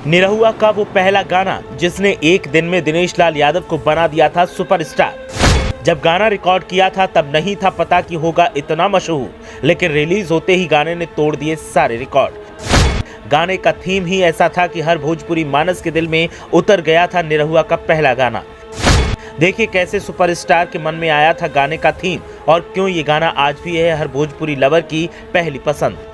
निरहुआ का वो पहला गाना जिसने एक दिन में दिनेश लाल यादव को बना दिया था सुपरस्टार। जब गाना रिकॉर्ड किया था तब नहीं था पता कि होगा इतना मशहूर, लेकिन रिलीज होते ही गाने ने तोड़ दिए सारे रिकॉर्ड। गाने का थीम ही ऐसा था कि हर भोजपुरी मानस के दिल में उतर गया था निरहुआ का पहला गाना। देखिए कैसे सुपरस्टार के मन में आया था गाने का थीम और क्यों ये गाना आज भी है हर भोजपुरी लवर की पहली पसंद।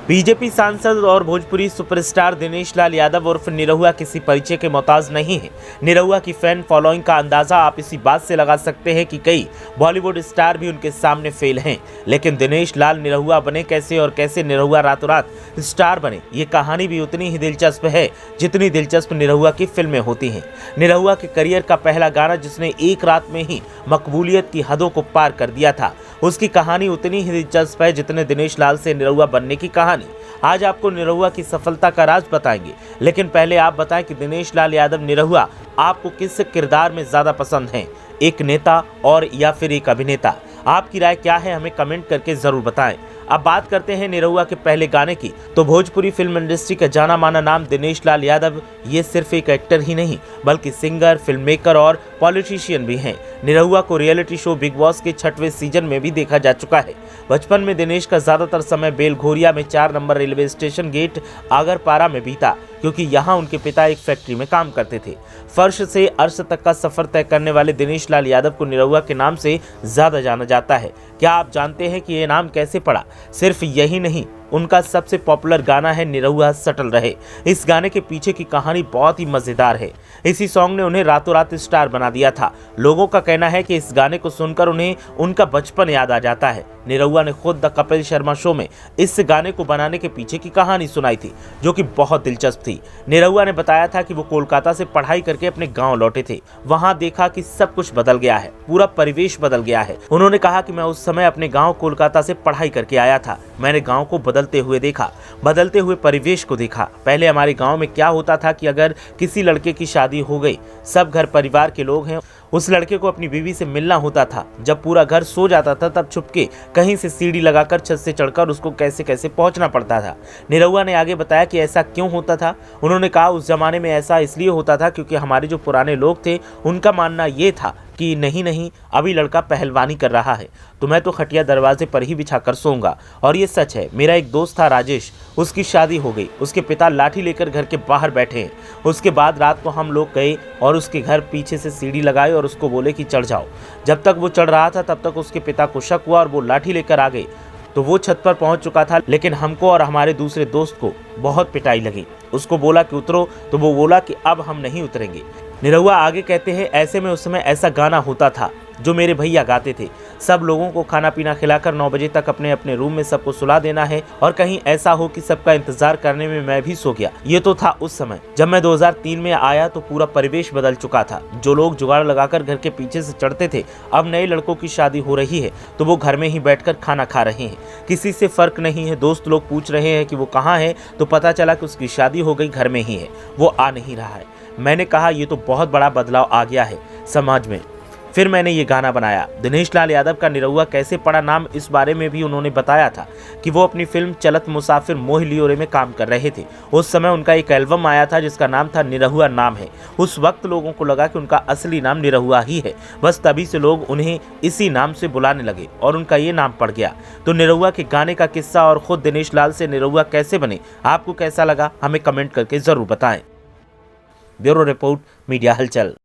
बीजेपी सांसद और भोजपुरी सुपरस्टार दिनेश लाल यादव उर्फ निरहुआ किसी परिचय के मोहताज नहीं है। निरहुआ की फैन फॉलोइंग का अंदाजा आप इसी बात से लगा सकते हैं कि कई बॉलीवुड स्टार भी उनके सामने फेल हैं, लेकिन दिनेश लाल निरहुआ बने कैसे और कैसे निरहुआ रातों रात स्टार बने, ये कहानी भी उतनी ही दिलचस्प है जितनी दिलचस्प निरहुआ की फिल्में होती हैं। निरहुआ के करियर का पहला गाना जिसने एक रात में ही मकबूलियत की हदों को पार कर दिया था, उसकी कहानी उतनी ही दिलचस्प है जितने दिनेश लाल से निरहुआ बनने की कहानी। आज आपको निरहुआ की सफलता का राज बताएंगे, लेकिन पहले आप बताएं कि दिनेश लाल यादव निरहुआ आपको किस किरदार में ज्यादा पसंद हैं, एक नेता और या फिर एक अभिनेता। आपकी राय क्या है हमें कमेंट करके जरूर बताएं। अब बात करते हैं निरहुआ के पहले गाने की, तो भोजपुरी फिल्म इंडस्ट्री का जाना माना नाम दिनेश लाल यादव ये सिर्फ एक एक्टर ही नहीं बल्कि सिंगर, फिल्म मेकर और पॉलिटिशियन भी हैं। निरहुआ को रियलिटी शो बिग बॉस के 6वें सीजन में भी देखा जा चुका है। बचपन में दिनेश का ज्यादातर समय बेलघोरिया में 4 नंबर रेलवे स्टेशन गेट आगरपारा में बीता, क्योंकि यहाँ उनके पिता एक फैक्ट्री में काम करते थे। फर्श से अर्श तक का सफर तय करने वाले दिनेश लाल यादव को निरहुआ के नाम से ज्यादा जाना जाता है। क्या आप जानते हैं कि ये नाम कैसे पड़ा? सिर्फ यही नहीं, उनका सबसे पॉपुलर गाना है निरहुआ सटल रहे। इस गाने के पीछे की कहानी बहुत ही मजेदार है। इसी सॉन्ग ने उन्हें रातों रात स्टार बना दिया था। लोगों का कहना है कि इस गाने को सुनकर उन्हें उनका बचपन याद आ जाता है। निरहुआ ने खुद द कपिल शर्मा शो में इस गाने को बनाने के पीछे की कहानी सुनाई थी, जो कि बहुत दिलचस्प थी। निरहुआ ने बताया था कि वो कोलकाता से पढ़ाई करके अपने गांव लौटे थे। वहां देखा कि सब कुछ बदल गया है, पूरा परिवेश बदल गया है। उन्होंने कहा कि मैं उस समय अपने गांव कोलकाता से पढ़ाई करके आया था। मैंने गांव को बदलते हुए देखा, बदलते हुए परिवेश को देखा। पहले हमारे गांव में क्या होता था कि अगर किसी लड़के की शादी हो गई, सब घर परिवार के लोग हैं, उस लड़के को अपनी बीवी से मिलना होता था। जब पूरा घर सो जाता था तब छुपके कहीं से सीढ़ी लगाकर छत से चढ़कर उसको कैसे कैसे पहुंचना पड़ता था। निरहुआ ने आगे बताया कि ऐसा क्यों होता था। उन्होंने कहा उस जमाने में ऐसा इसलिए होता था क्योंकि हमारे जो पुराने लोग थे उनका मानना ये था कि नहीं अभी लड़का पहलवानी कर रहा है तो मैं तो खटिया दरवाजे पर ही बिछाकर सोऊंगा। और ये सच है। मेरा एक दोस्त था राजेश, उसकी शादी हो गई, उसके पिता लाठी लेकर घर के बाहर बैठे हैं। उसके बाद रात को हम लोग गए और उसके घर पीछे से सीढ़ी लगाई और उसको बोले कि चढ़ जाओ। जब तक वो चढ़ रहा था तब तक उसके पिता को शक हुआ और वो लाठी लेकर आ गए। तो वो छत पर पहुंच चुका था, लेकिन हमको और हमारे दूसरे दोस्त को बहुत पिटाई लगी। उसको बोला कि उतरो, तो वो बोला कि अब हम नहीं उतरेंगे। निरहुआ आगे कहते हैं ऐसे में उस समय ऐसा गाना होता था जो मेरे भैया गाते थे। सब लोगों को खाना पीना खिलाकर 9 बजे तक अपने अपने रूम में सबको सुला देना है और कहीं ऐसा हो कि सबका इंतजार करने में मैं भी सो गया। ये तो था उस समय। जब मैं 2003 में आया तो पूरा परिवेश बदल चुका था। जो लोग जुगाड़ लगाकर घर के पीछे से चढ़ते थे, अब नए लड़कों की शादी हो रही है तो वो घर में ही बैठकर खाना खा रहे हैं। किसी से फर्क नहीं है। दोस्त लोग पूछ रहे हैं कि वो कहाँ है, तो पता चला कि उसकी शादी हो गई, घर में ही है, वो आ नहीं रहा है। मैंने कहा ये तो बहुत बड़ा बदलाव आ गया है समाज में। फिर मैंने ये गाना बनाया। दिनेश लाल यादव का निरहुआ कैसे पड़ा नाम, इस बारे में भी उन्होंने बताया था कि वो अपनी फिल्म चलत मुसाफिर मोह लियोरे में काम कर रहे थे। उस समय उनका एक एल्बम आया था जिसका नाम था निरहुआ नाम है। उस वक्त लोगों को लगा कि उनका असली नाम निरहुआ ही है, बस तभी से लोग उन्हें इसी नाम से बुलाने लगे और उनका ये नाम पड़ गया। तो निरहुआ के गाने का किस्सा और खुद दिनेश लाल से निरहुआ कैसे बने, आपको कैसा लगा हमें कमेंट करके जरूर बताएं। ब्यूरो रिपोर्ट, मीडिया हलचल।